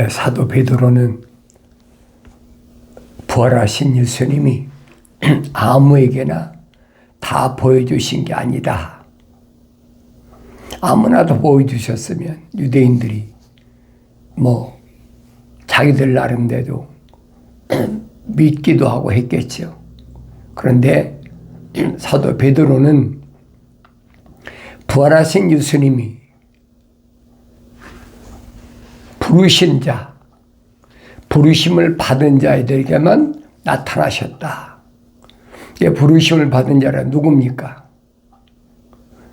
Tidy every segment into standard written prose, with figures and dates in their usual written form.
사도 베드로는 부활하신 예수님이 아무에게나 다 보여주신 게 아니다. 아무나도 보여주셨으면 유대인들이 자기들 나름대로 믿기도 하고 했겠죠. 그런데 사도 베드로는 부활하신 예수님이 부르신 자, 부르심을 받은 자들에게만 나타나셨다. 부르심을 받은 자라 누굽니까?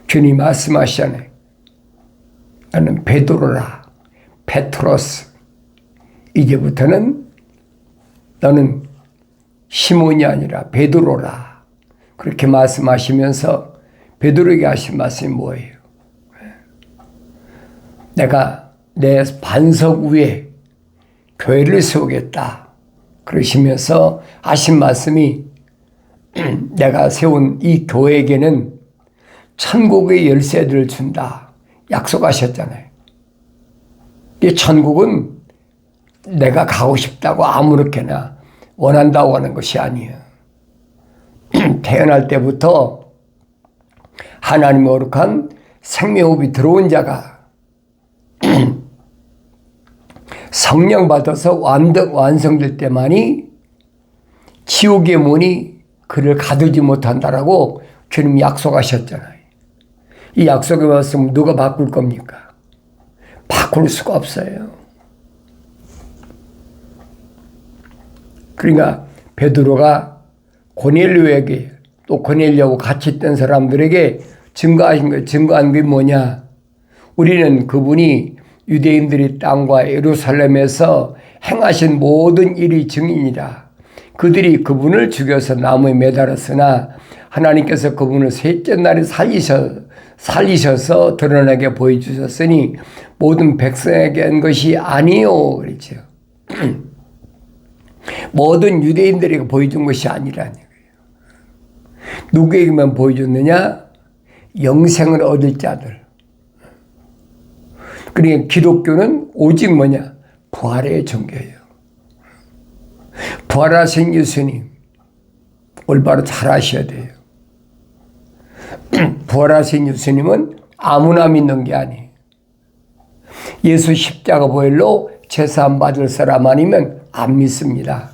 주님 말씀하시잖아요. 나는 베드로라, 페트로스. 이제부터는 너는 시몬이 아니라 베드로라. 그렇게 말씀하시면서 베드로에게 하신 말씀이 뭐예요? 내가 내 반석 위에 교회를 세우겠다. 그러시면서 하신 말씀이 내가 세운 이 교회에게는 천국의 열쇠들을 준다. 약속하셨잖아요. 이 천국은 내가 가고 싶다고 아무렇게나 원한다고 하는 것이 아니에요. 태어날 때부터 하나님의 거룩한 생명호흡이 들어온 자가 성령 받아서 완성될 때만이 지옥의 문이 그를 가두지 못한다라고 주님이 약속하셨잖아요. 이 약속의 말씀을 누가 바꿀 겁니까? 바꿀 수가 없어요. 그러니까 베드로가 고넬료에게 또 고넬료하고 같이 있던 사람들에게 증거한 게 뭐냐? 우리는 그분이 유대인들의 땅과 예루살렘에서 행하신 모든 일이 증인이라. 그들이 그분을 죽여서 나무에 매달았으나 하나님께서 그분을 셋째 날에 살리셔서 드러나게 보여주셨으니 모든 백성에게 한 것이 아니요. 그렇죠. 모든 유대인들에게 보여준 것이 아니라는 거예요. 누구에게만 보여줬느냐? 영생을 얻을 자들. 그러니까 기독교는 오직 뭐냐? 부활의 종교예요. 부활하신 예수님 올바로 잘 아셔야 돼요. 부활하신 예수님은 아무나 믿는 게 아니에요. 예수 십자가 보혈로 제사함 받을 사람 아니면 안 믿습니다.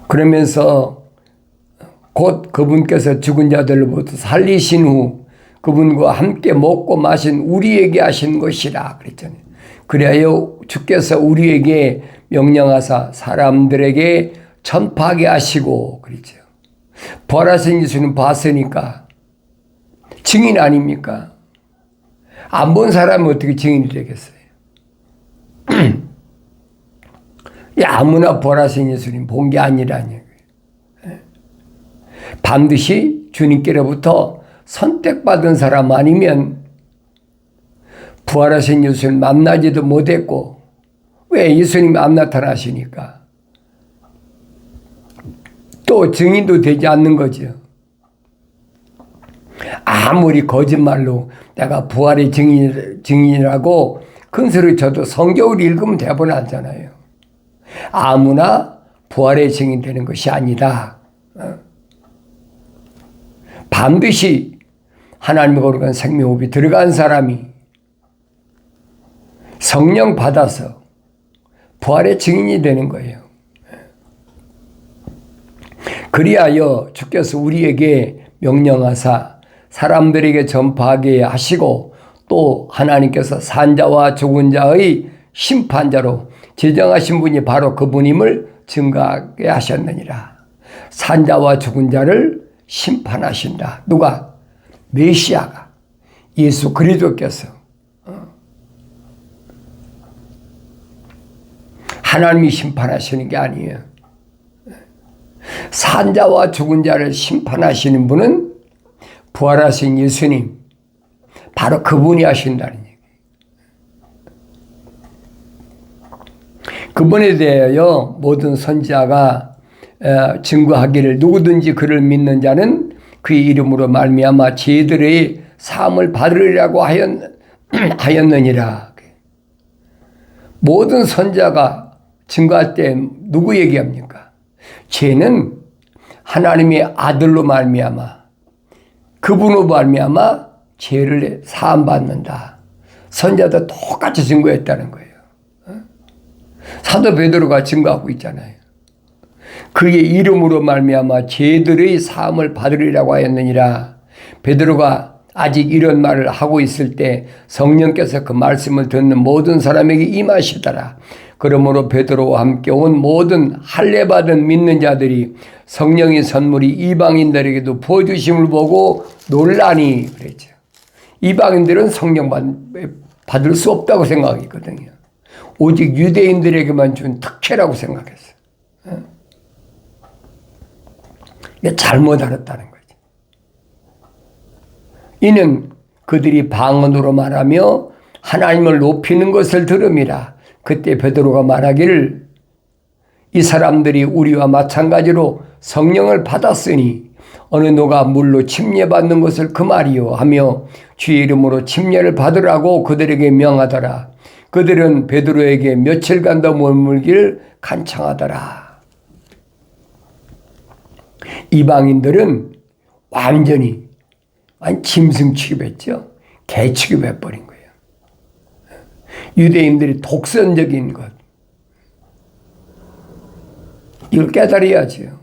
그러면서 곧 그분께서 죽은 자들로부터 살리신 후 그분과 함께 먹고 마신 우리에게 하신 것이라 그랬잖아요. 그래야 주께서 우리에게 명령하사 사람들에게 전파하게 하시고 그랬죠. 부활하신 예수는 봤으니까 증인 아닙니까? 안 본 사람은 어떻게 증인이 되겠어요? 아무나 부활하신 예수님 본 게 아니라니. 반드시 주님께로부터 선택받은 사람 아니면 부활하신 예수님 만나지도 못했고, 왜 예수님이 안 나타나시니까 또 증인도 되지 않는 거죠. 아무리 거짓말로 내가 부활의 증인이라고 큰 소리 쳐도 성경을 읽으면 대본하잖아요. 아무나 부활의 증인 되는 것이 아니다. 반드시 하나님의 거룩한 생명호흡이 들어간 사람이 성령 받아서 부활의 증인이 되는 거예요. 그리하여 주께서 우리에게 명령하사 사람들에게 전파하게 하시고 또 하나님께서 산자와 죽은 자의 심판자로 지정하신 분이 바로 그분임을 증거하게 하셨느니라. 산자와 죽은 자를 심판하신다. 누가? 메시아가, 예수 그리스도께서. 하나님이 심판하시는 게 아니에요. 산자와 죽은 자를 심판하시는 분은 부활하신 예수님, 바로 그분이 하신다는 얘기예요. 그분에 대하여 모든 선지자가 증거하기를 누구든지 그를 믿는 자는 그의 이름으로 말미암아 죄들의 사함을 받으리라고 하였느니라. 모든 선자가 증거할 때 누구 얘기합니까? 죄는 하나님의 아들로 말미암아 그분으로 말미암아 죄를 사함 받는다. 선자도 똑같이 증거했다는 거예요. 사도 베드로가 증거하고 있잖아요. 그의 이름으로 말미암아 죄들의 사함을 받으리라고 하였느니라. 베드로가 아직 이런 말을 하고 있을 때 성령께서 그 말씀을 듣는 모든 사람에게 임하시더라. 그러므로 베드로와 함께 온 모든 할례받은 믿는 자들이 성령의 선물이 이방인들에게도 부어주심을 보고 놀라니 그랬죠. 이방인들은 성령 받을 수 없다고 생각했거든요. 오직 유대인들에게만 준 특혜라고 생각했어요. 잘못 알았다는 거죠. 이는 그들이 방언으로 말하며 하나님을 높이는 것을 들음이라. 그때 베드로가 말하기를 이 사람들이 우리와 마찬가지로 성령을 받았으니 어느 누가 물로 침례받는 것을 금하리요 하며 주의 이름으로 침례를 받으라고 그들에게 명하더라. 그들은 베드로에게 며칠간 더 머물기를 간청하더라. 이방인들은 완전히 짐승 취급했죠. 개 취급해버린 거예요. 유대인들이 독선적인 것. 이걸 깨달아야지요.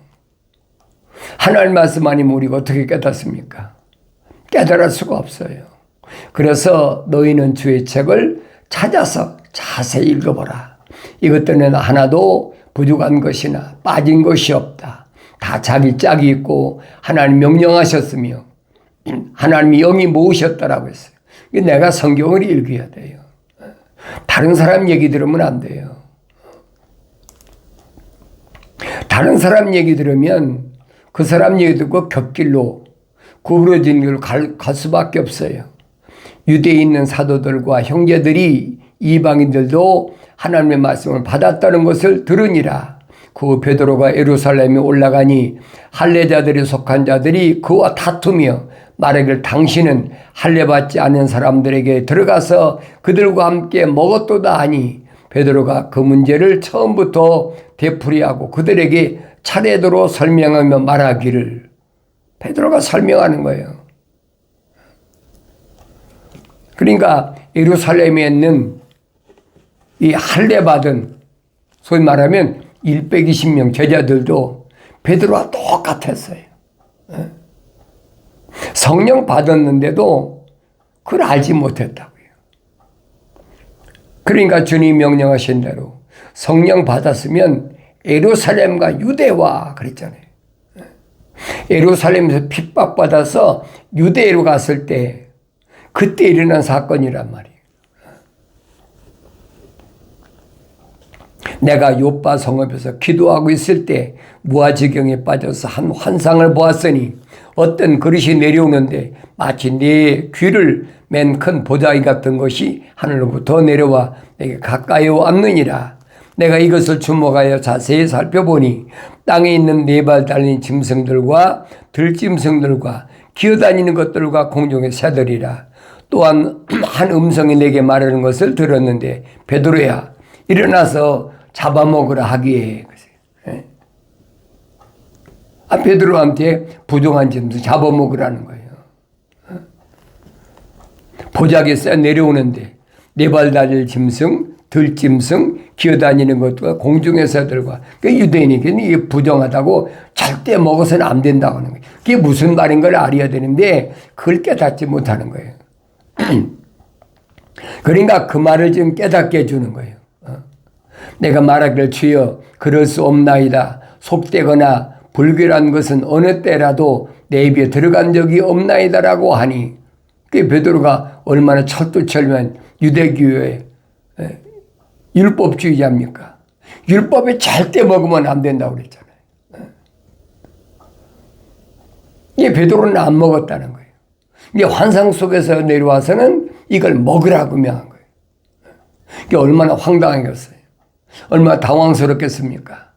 하나님 말씀 아니면 우리가 어떻게 깨닫습니까? 깨달을 수가 없어요. 그래서 너희는 주의 책을 찾아서 자세히 읽어보라. 이것들은 하나도 부족한 것이나 빠진 것이 없다. 다 자기 짝이 있고 하나님 명령하셨으며 하나님이 영이 모으셨다라고 했어요. 내가 성경을 읽어야 돼요. 다른 사람 얘기 들으면 안 돼요. 다른 사람 얘기 들으면 그 사람 얘기 듣고 곁길로 구부러진 길로 갈 수밖에 없어요. 유대에 있는 사도들과 형제들이 이방인들도 하나님의 말씀을 받았다는 것을 들으니라. 그 베드로가 예루살렘에 올라가니 할례자들이 속한 자들이 그와 다투며 말하기를 당신은 할례받지 않은 사람들에게 들어가서 그들과 함께 먹었도다 하니 베드로가 그 문제를 처음부터 되풀이하고 그들에게 차례대로 설명하며 말하기를. 베드로가 설명하는 거예요. 그러니까 예루살렘에 있는 이 할례받은 소위 말하면 120명 제자들도 베드로와 똑같았어요. 성령 받았는데도 그걸 알지 못했다고요. 그러니까 주님이 명령하신 대로 성령 받았으면 예루살렘과 유대와 그랬잖아요. 예루살렘에서 핍박받아서 유대로 갔을 때 그때 일어난 사건이란 말이에요. 내가 요빠 성읍에서 기도하고 있을 때 무아지경에 빠져서 한 환상을 보았으니 어떤 그릇이 내려오는데 마치 내 귀를 맨 큰 보자기 같은 것이 하늘로부터 내려와 내게 가까이 왔느니라. 내가 이것을 주목하여 자세히 살펴보니 땅에 있는 네 발 달린 짐승들과 들짐승들과 기어다니는 것들과 공중의 새들이라. 또한 한 음성이 내게 말하는 것을 들었는데 베드로야 일어나서 잡아먹으라 하기에. 베드로한테 부정한 짐승 잡아먹으라는 거예요. 보자기에 내려오는데 네 발 달릴 짐승, 들짐승, 기어다니는 것과 공중의 새들과 유대인에게는 이게 부정하다고 절대 먹어서는 안 된다고 하는 거예요. 그게 무슨 말인 걸 알아야 되는데 그걸 깨닫지 못하는 거예요. 그러니까 그 말을 지금 깨닫게 해주는 거예요. 내가 말하기를 주여 그럴 수 없나이다. 속되거나 불결한 것은 어느 때라도 내 입에 들어간 적이 없나이다라고 하니 그 베드로가 얼마나 철두철미한 유대교의 율법주의자입니까? 율법에 절대 먹으면 안 된다고 그랬잖아요. 이게 베드로는 안 먹었다는 거예요. 이게 환상 속에서 내려와서는 이걸 먹으라고 명한 거예요. 이게 얼마나 황당하겠어요. 얼마나 당황스럽겠습니까?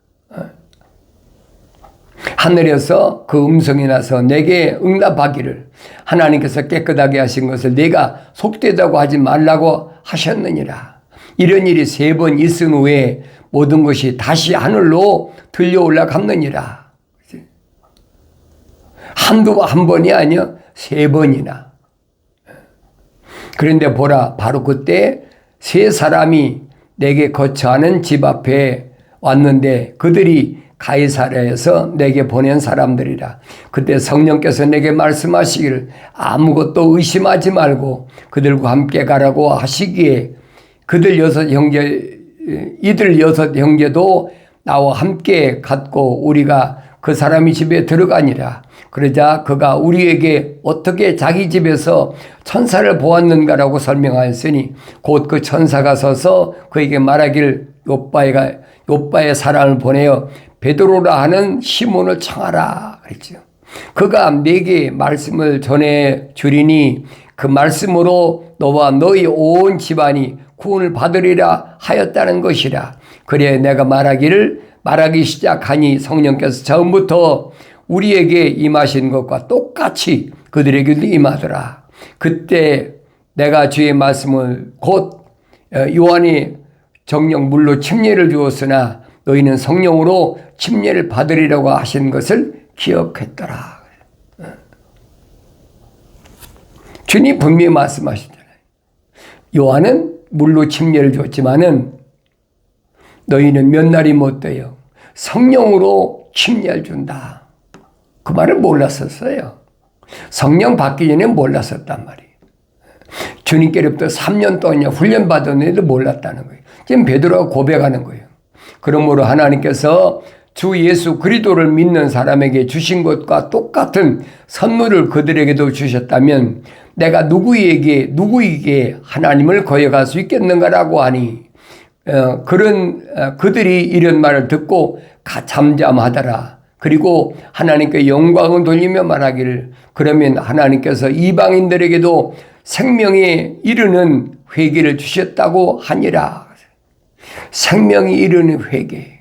하늘에서 그 음성이 나서 내게 응답하기를 하나님께서 깨끗하게 하신 것을 내가 속되다고 하지 말라고 하셨느니라. 이런 일이 3번 있은 후에 모든 것이 다시 하늘로 들려 올라갔느니라. 한 번이 아니야 3번이나. 그런데 보라, 바로 그때 3사람이 내게 거처하는 집 앞에 왔는데 그들이 가이사랴에서 내게 보낸 사람들이라. 그때 성령께서 내게 말씀하시기를 아무것도 의심하지 말고 그들과 함께 가라고 하시기에 이들 6형제도 나와 함께 갔고 우리가 그 사람이 집에 들어가니라. 그러자 그가 우리에게 어떻게 자기 집에서 천사를 보았는가라고 설명하였으니 곧 그 천사가 서서 그에게 말하기를 요빠의 사람을 보내어 베드로라 하는 시몬을 청하라 그랬죠. 그가 내게 말씀을 전해 주리니 그 말씀으로 너와 너희 온 집안이 구원을 받으리라 하였다는 것이라. 그래 내가 말하기 시작하니 성령께서 처음부터 우리에게 임하신 것과 똑같이 그들에게도 임하더라. 그때 내가 주의 말씀을 곧 요한이 정령 물로 침례를 주었으나 너희는 성령으로 침례를 받으리라고 하신 것을 기억했더라. 주님 분명히 말씀하시잖아요. 요한은 물로 침례를 줬지만은 너희는 몇 날이 못 돼요. 성령으로 침례를 준다. 그 말을 몰랐었어요. 성령 받기 전에 몰랐었단 말이에요. 주님께로부터 3년 동안 훈련받았는데도 몰랐다는 거예요. 지금 베드로가 고백하는 거예요. 그러므로 하나님께서 주 예수 그리스도를 믿는 사람에게 주신 것과 똑같은 선물을 그들에게도 주셨다면 내가 누구에게 하나님을 거역할 수 있겠는가라고 하니 그들이 이런 말을 듣고 잠잠하더라. 그리고 하나님께 영광을 돌리며 말하기를 그러면 하나님께서 이방인들에게도 생명에 이르는 회개를 주셨다고 하니라. 생명이 이르는 회개.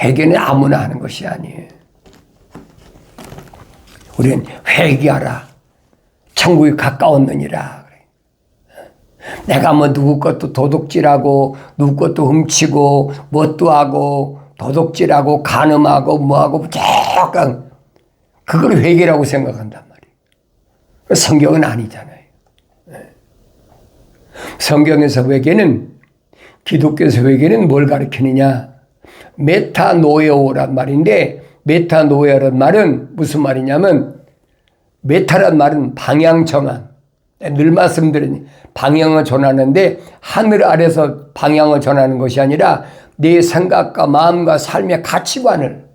회개는 아무나 하는 것이 아니에요. 우리는 회개하라. 천국이 가까웠느니라. 내가 뭐 누구 것도 도둑질하고 누구 것도 훔치고 뭣도 하고 도둑질하고 간음하고 뭐하고 조금 그걸 회개라고 생각한단 말이에요. 성경은 아니잖아요. 성경에서 회개는 기독교에서 회개는 뭘 가르치느냐? 메타노에오란 말인데 메타노에오란 말은 무슨 말이냐면 메타란 말은 방향 전환. 늘 말씀드린 방향을 전하는데 하늘 아래서 방향을 전하는 것이 아니라 내 생각과 마음과 삶의 가치관을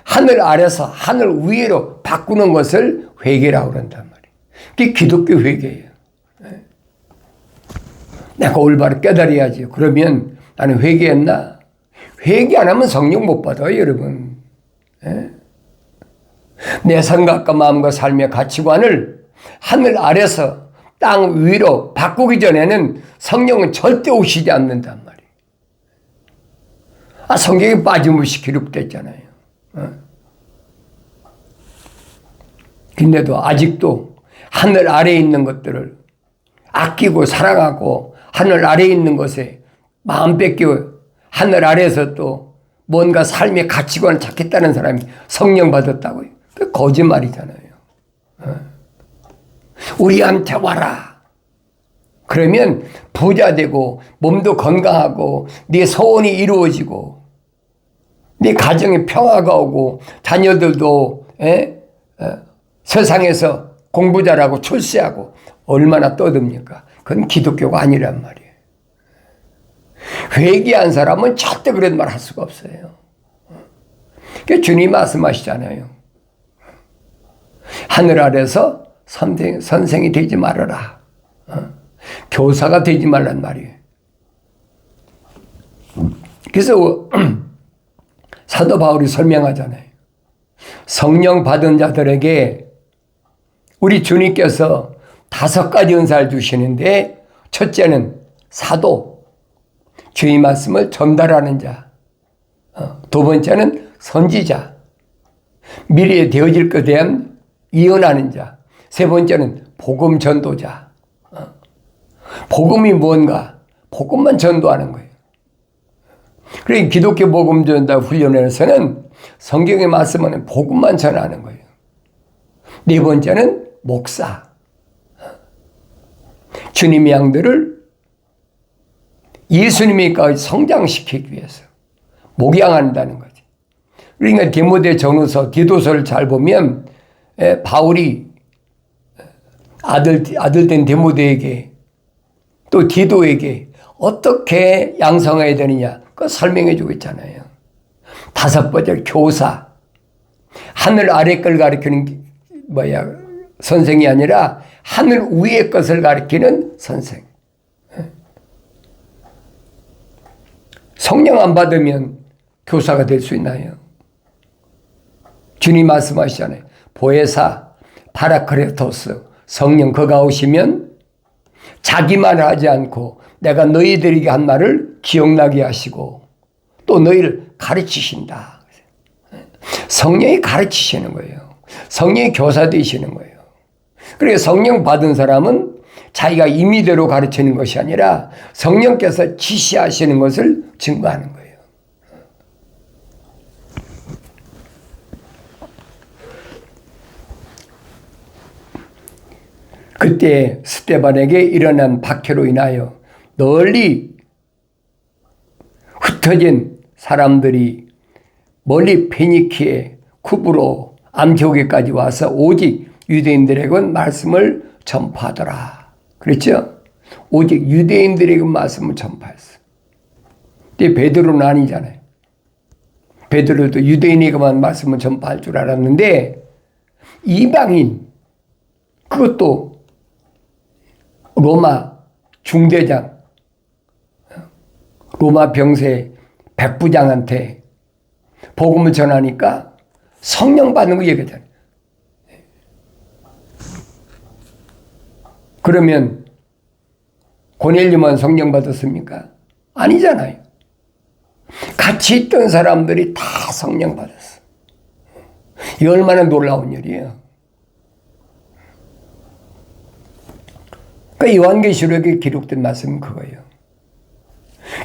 하늘 아래서 하늘 위로 바꾸는 것을 회개라고 그런단 말이에요. 그게 기독교 회개예요. 내가 올바로 깨달아야지. 그러면 나는 회개했나? 회개 안 하면 성령 못 받아요, 여러분. 내 생각과 마음과 삶의 가치관을 하늘 아래서 땅 위로 바꾸기 전에는 성령은 절대 오시지 않는단 말이에요. 성경에 빠짐없이 기록됐잖아요. 근데도 아직도 하늘 아래에 있는 것들을 아끼고 사랑하고 하늘 아래에 있는 것에 마음 뺏기고 하늘 아래에서 또 뭔가 삶의 가치관을 찾겠다는 사람이 성령 받았다고요. 그 거짓말이잖아요. 우리한테 와라. 그러면 부자 되고 몸도 건강하고 네 소원이 이루어지고 네 가정에 평화가 오고 자녀들도 세상에서 공부 잘하고 출세하고 얼마나 떠듭니까? 그건 기독교가 아니란 말이에요. 회개한 사람은 절대 그런 말 할 수가 없어요. 그러니까 주님 말씀하시잖아요. 하늘 아래서 선생이 되지 말아라. 교사가 되지 말란 말이에요. 그래서 사도 바울이 설명하잖아요. 성령 받은 자들에게 우리 주님께서 5가지 은사를 주시는데 첫째는 사도, 주의 말씀을 전달하는 자. 두 번째는 선지자, 미래에 되어질 것에 대한 예언하는 자. 세 번째는 복음 전도자. 복음이 뭔가? 복음만 전도하는 거예요. 그러니까 기독교 복음 전도 훈련에서는 성경의 말씀은 복음만 전하는 거예요. 네 번째는 목사. 주님의 양들을 예수님에까지 성장시키기 위해서 목양한다는 거지. 그러니까 디모데 전후서, 디도서를 잘 보면 바울이 아들된 디모데에게 또 디도에게 어떻게 양성해야 되느냐 그거 설명해 주고 있잖아요. 다섯 번째 교사. 하늘 아래 걸 가르치는 선생이 아니라 하늘 위의 것을 가르치는 선생. 성령 안 받으면 교사가 될 수 있나요? 주님 말씀하시잖아요. 보혜사 파라크레토스 성령 그가 오시면 자기만 하지 않고 내가 너희들에게 한 말을 기억나게 하시고 또 너희를 가르치신다. 성령이 가르치시는 거예요. 성령이 교사 되시는 거예요. 그래서 성령 받은 사람은 자기가 임의대로 가르치는 것이 아니라 성령께서 지시하시는 것을 증거하는 거예요. 그때 스데반에게 일어난 박해로 인하여 널리 흩어진 사람들이 멀리 페니키에, 쿠브로, 안티오게까지 와서 오직 유대인들에게는 말씀을 전파하더라. 그렇죠? 오직 유대인들에게 말씀을 전파했어. 근데 베드로는 아니잖아요. 베드로도 유대인에게만 말씀을 전파할 줄 알았는데 이방인, 그것도 로마 중대장, 로마 병세 백부장한테 복음을 전하니까 성령 받는 거 얘기하잖아요. 그러면 고넬료만 성령 받았습니까? 아니잖아요. 같이 있던 사람들이 다 성령 받았어. 이 얼마나 놀라운 일이에요. 그러니까 요한계시록에 기록된 말씀은 그거예요.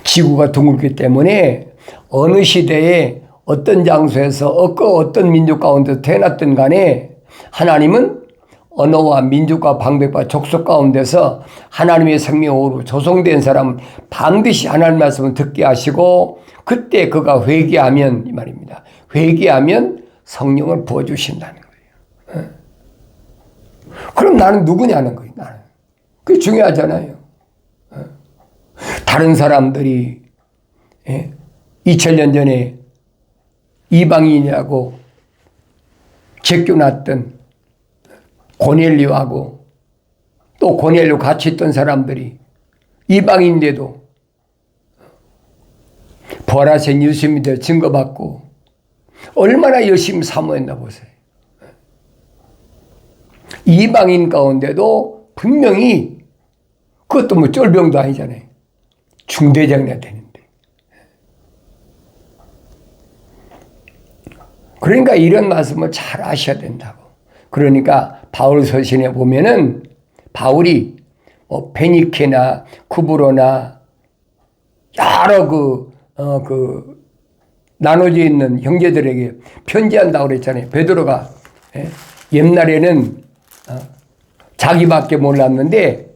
지구가 둥글기 때문에 어느 시대에 어떤 장소에서 어떤 민족 가운데 태어났든 간에 하나님은 언어와 민족과 방백과 족속 가운데서 하나님의 생명으로 조성된 사람은 반드시 하나님 말씀을 듣게 하시고 그때 그가 회개하면 이 말입니다. 회개하면 성령을 부어주신다는 거예요. 그럼 나는 누구냐는 거예요. 나는. 그게 중요하잖아요. 다른 사람들이 2000년 전에 이방인이라고 제껴놨던 고넬료하고 또 고넬료 같이 있던 사람들이 이방인인데도 부활하신 예수님에 대해 증거받고 얼마나 열심히 사모했나 보세요. 이방인 가운데도 분명히 그것도 뭐 쫄병도 아니잖아요. 중대장이나 되는데. 그러니까 이런 말씀을 잘 아셔야 된다고. 그러니까 바울 서신에 보면은 바울이 페니케나 쿠브로나 여러 나눠져 있는 형제들에게 편지한다고 그랬잖아요. 베드로가 옛날에는 자기밖에 몰랐는데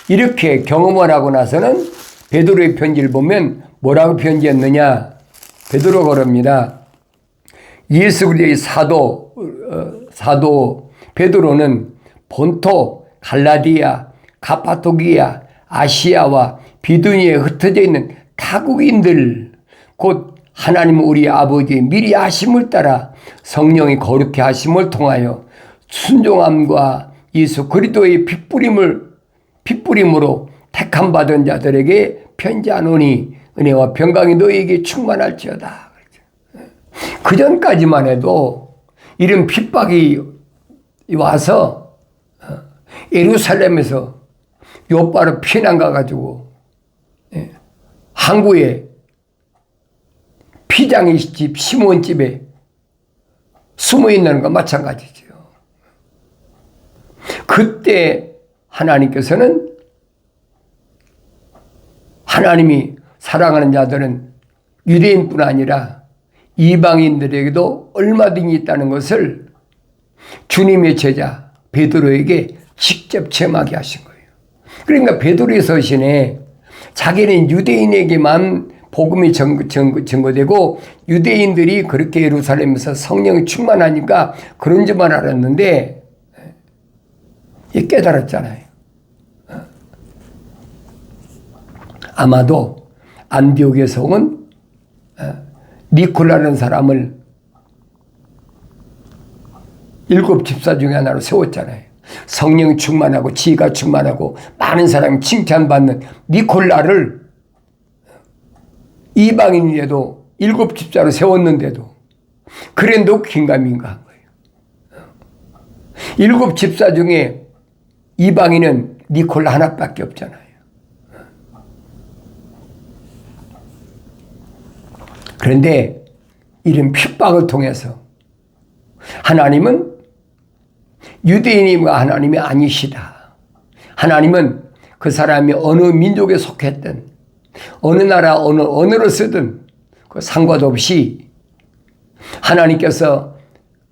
이렇게 경험을 하고 나서는 베드로의 편지를 보면 뭐라고 편지했느냐. 베드로가 그럽니다. 예수 그리스도의 사도 베드로는 본토, 갈라디아, 가파도기아, 아시아와 비두니에 흩어져 있는 타국인들 곧 하나님 우리 아버지의 미리 하심을 따라 성령이 거룩히 하심을 통하여 순종함과 예수 그리스도의 핏부림으로 택함 받은 자들에게 편지하노니 은혜와 평강이 너희에게 충만할지어다. 그 전까지만 해도 이런 핍박이 와서 예루살렘에서 요바로 피난 가가지고 항구에 피장의 집 시몬 집에 숨어 있는 것과 마찬가지죠. 그때 하나님께서는 하나님이 사랑하는 자들은 유대인뿐 아니라 이방인들에게도 얼마든지 있다는 것을 주님의 제자 베드로에게 직접 체험하게 하신 거예요. 그러니까 베드로의 서신에 자기는 유대인에게만 복음이 증거되고 유대인들이 그렇게 예루살렘에서 성령이 충만하니까 그런 줄만 알았는데 깨달았잖아요. 아마도 안디옥에서 온 니콜라라는 사람을 7 집사 중에 하나로 세웠잖아요. 성령 충만하고 지혜가 충만하고 많은 사람이 칭찬받는 니콜라를 이방인이라도 7 집사로 세웠는데도 그래도 긴가민가 한 거예요. 7 집사 중에 이방인은 니콜라 하나밖에 없잖아요. 그런데 이런 핍박을 통해서 하나님은 유대인과 하나님이 아니시다. 하나님은 그 사람이 어느 민족에 속했든 어느 나라 어느 언어를 쓰든 그 상관없이 하나님께서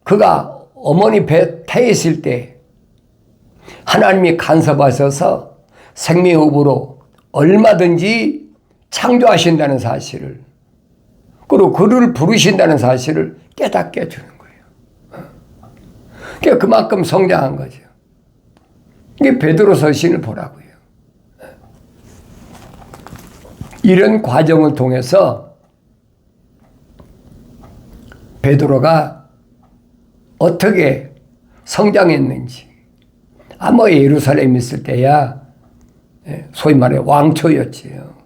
그가 어머니 배 태에 있을 때 하나님이 간섭하셔서 생명호흡으로 얼마든지 창조하신다는 사실을 그리고 그를 부르신다는 사실을 깨닫게 해주는 거예요. 그러니까 그만큼 성장한 거죠. 이게 베드로 서신을 보라고요. 이런 과정을 통해서 베드로가 어떻게 성장했는지 아마 예루살렘에 있을 때야 소위 말해 왕초였지요.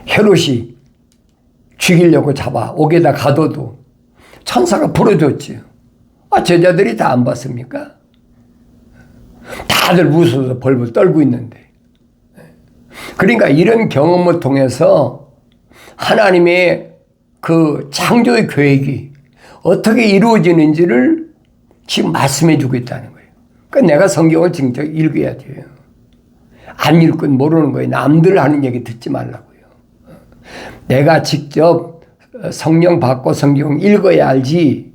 헤롯이 죽이려고 잡아 옥에다 가둬도 천사가 풀어줬지요. 제자들이 다 안 봤습니까? 다들 무서워서 벌벌 떨고 있는데. 그러니까 이런 경험을 통해서 하나님의 그 창조의 계획이 어떻게 이루어지는지를 지금 말씀해 주고 있다는 거예요. 그러니까 내가 성경을 직접 읽어야 돼요. 안 읽고 모르는 거예요. 남들 하는 얘기 듣지 말라고요. 내가 직접 성령 받고 성경 읽어야 알지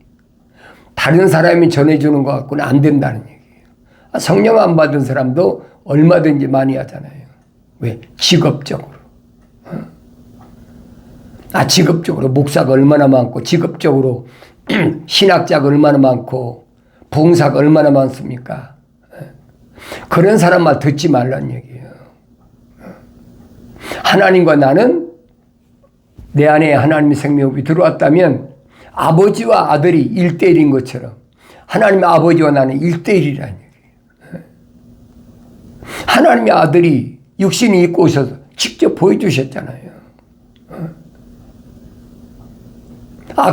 다른 사람이 전해주는 것 갖고는 안 된다는 얘기예요. 성령 안 받은 사람도 얼마든지 많이 하잖아요. 왜? 직업적으로. 직업적으로 목사가 얼마나 많고 직업적으로 신학자가 얼마나 많고 봉사가 얼마나 많습니까? 그런 사람만 듣지 말라는 얘기예요. 하나님과 나는 내 안에 하나님의 생명이 들어왔다면 아버지와 아들이 1대1인 것처럼 하나님의 아버지와 나는 1대1이라는 얘기예요. 하나님의 아들이 육신이 입고 오셔서 직접 보여주셨잖아요.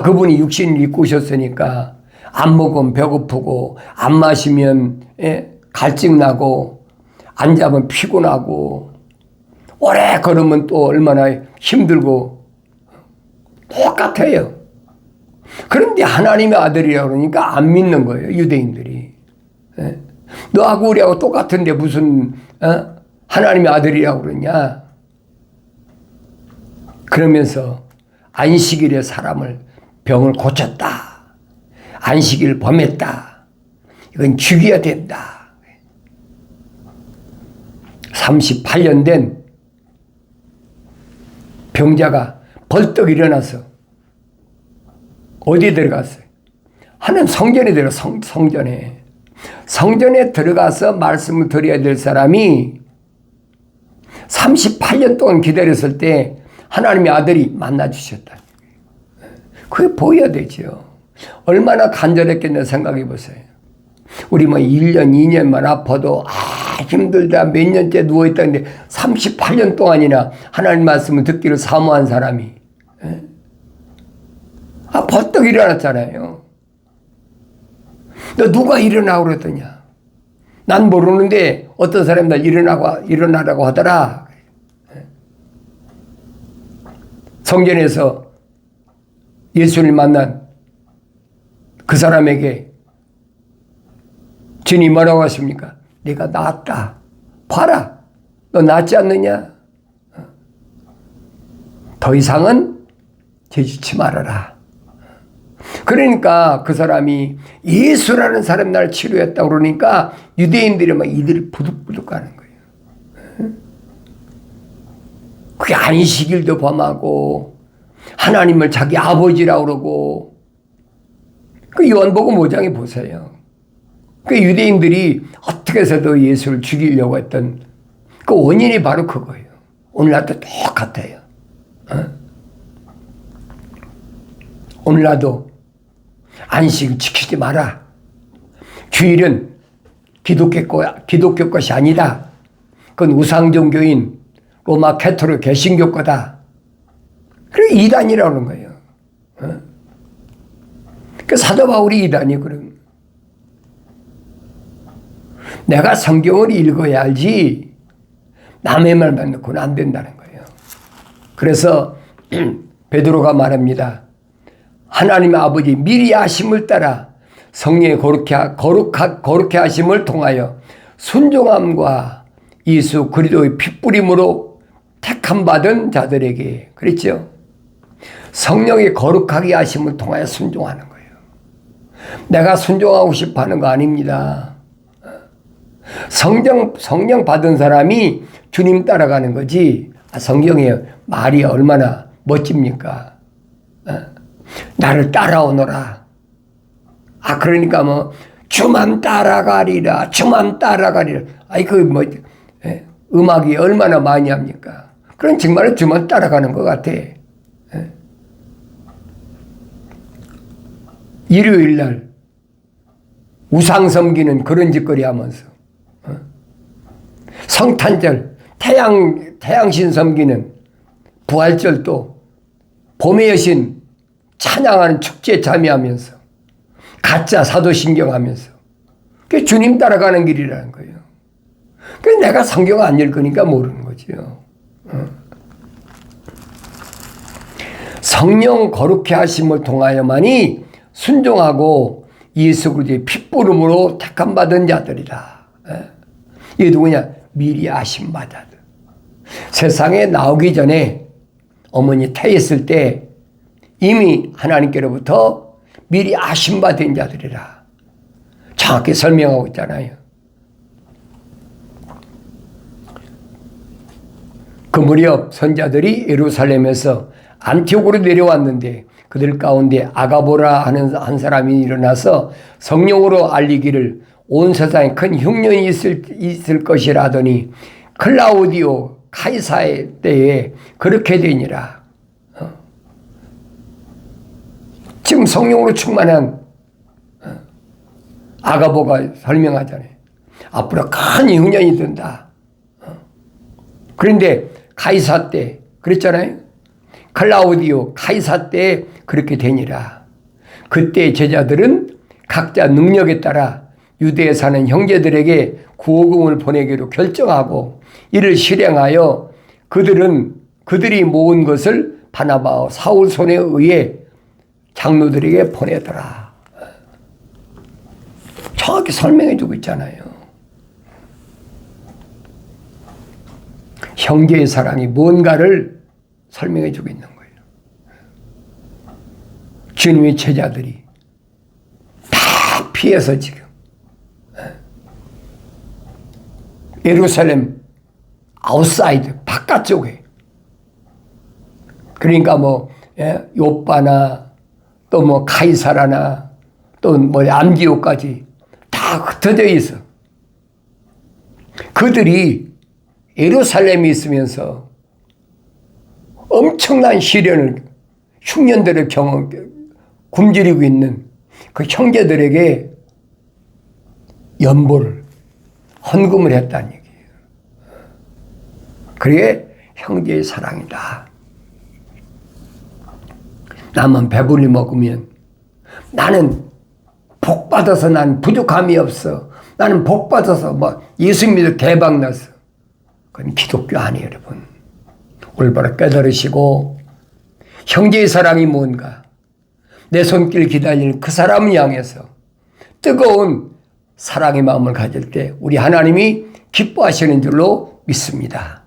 그분이 육신을 입고 오셨으니까 안 먹으면 배고프고 안 마시면 갈증나고 안 자면 피곤하고 오래 걸으면 또 얼마나 힘들고 똑같아요. 그런데 하나님의 아들이라고 그러니까 안 믿는 거예요. 유대인들이. 너하고 우리하고 똑같은데 무슨 하나님의 아들이라고 그러냐. 그러면서 안식일에 사람을 병을 고쳤다. 안식일을 범했다. 이건 죽여야 된다. 38년 된 병자가 벌떡 일어나서 어디에 들어갔어요? 하나님 성전에 성전에 들어가서 말씀을 드려야 될 사람이 38년 동안 기다렸을 때 하나님의 아들이 만나주셨다. 그게 보여야 되죠. 얼마나 간절했겠냐 생각해 보세요. 우리 1년, 2년만 아파도 힘들다 몇 년째 누워있다는데 38년 동안이나 하나님 말씀을 듣기를 사모한 사람이 벌떡 일어났잖아요. 너 누가 일어나고 그랬더냐? 난 모르는데 어떤 사람이 날 일어나라고 하더라. 성전에서 예수를 만난 그 사람에게 주님 뭐라고 하십니까? 내가 나았다. 봐라. 너 낫지 않느냐? 더 이상은 죄짓지 말아라. 그러니까 그 사람이 예수라는 사람 날 치료했다고 그러니까 유대인들이 막 이들이 부득부득 가는 거예요. 그게 안식일도 범하고 하나님을 자기 아버지라고 그러고 그 요한복음 5장에 보세요. 그 유대인들이 어떻게 해서도 예수를 죽이려고 했던 그 원인이 바로 그거예요. 오늘날도 똑같아요. 오늘날도 안식을 지키지 마라. 주일은 기독교 것이 아니다. 그건 우상종교인 로마 캐토릭 개신교 거다. 그래 이단이라는 거예요. 그 사도 바울이 이단이 그럼. 내가 성경을 읽어야 알지 남의 말만 듣고는 안 된다는 거예요. 그래서 베드로가 말합니다. 하나님의 아버지 미리 아심을 따라 성령의 거룩해 하심을 통하여 순종함과 예수 그리스도의 핏부림으로 택함 받은 자들에게 그랬죠. 성령의 거룩하게 하심을 통하여 순종하는 거예요. 내가 순종하고 싶어 하는 거 아닙니다. 성령 받은 사람이 주님 따라가는 거지. 성경의 말이 얼마나 멋집니까? 나를 따라오너라. 그러니까 뭐 주만 따라가리라. 주만 따라가리라. 음악이 얼마나 많이 합니까? 그런 정말 주만 따라가는 것 같아. 일요일 날 우상 섬기는 그런 짓거리 하면서 성탄절 태양신 섬기는 부활절도 봄의 여신 찬양하는 축제에 참여하면서 가짜 사도신경 하면서 그게 주님 따라가는 길이라는 거예요. 그래서 내가 성경 안 읽으니까 모르는 거죠. 성령 거룩해 하심을 통하여만이 순종하고 예수 그리스도의 핏부름으로 택함 받은 자들이다. 이게 누구냐? 미리 아심 받아. 세상에 나오기 전에 어머니 태했을 때 이미 하나님께로부터 미리 아심 받은 자들이라 정확히 설명하고 있잖아요. 그 무렵 선자들이 예루살렘에서 안티옥으로 내려왔는데 그들 가운데 아가보라 하는 한 사람이 일어나서 성령으로 알리기를 온 세상에 큰 흉년이 있을 것이라 하더니 클라우디오 카이사의 때에 그렇게 되니라. 지금 성령으로 충만한 아가보가 설명하잖아요. 앞으로 큰 흉년이 든다. 그런데 카이사 때 그랬잖아요. 클라우디오 카이사 때 그렇게 되니라. 그때 제자들은 각자 능력에 따라 유대에 사는 형제들에게 구호금을 보내기로 결정하고 이를 실행하여 그들이 모은 것을 바나바와 사울 손에 의해 장로들에게 보내더라. 정확히 설명해 주고 있잖아요. 형제의 사랑이 뭔가를 설명해 주고 있는 거예요. 주님의 제자들이 다 피해서 지금 예루살렘 아웃사이드 바깥쪽에 그러니까 뭐 요빠나 또 뭐 카이사라나 또 뭐 안디옥까지 다 흩어져 있어. 그들이 예루살렘에 있으면서 엄청난 시련을 흉년들을 굶주리고 있는 그 형제들에게 연보를 헌금을 했다는 얘기예요. 그게 형제의 사랑이다. 나만 배불리 먹으면 나는 복 받아서 난 부족함이 없어. 나는 복 받아서 뭐 예수 믿어 대박 났어. 그건 기독교 아니에요, 여러분. 올바로 깨달으시고 형제의 사랑이 뭔가 내 손길 기다리는 그 사람을 향해서 뜨거운 사랑의 마음을 가질 때 우리 하나님이 기뻐하시는 줄로 믿습니다.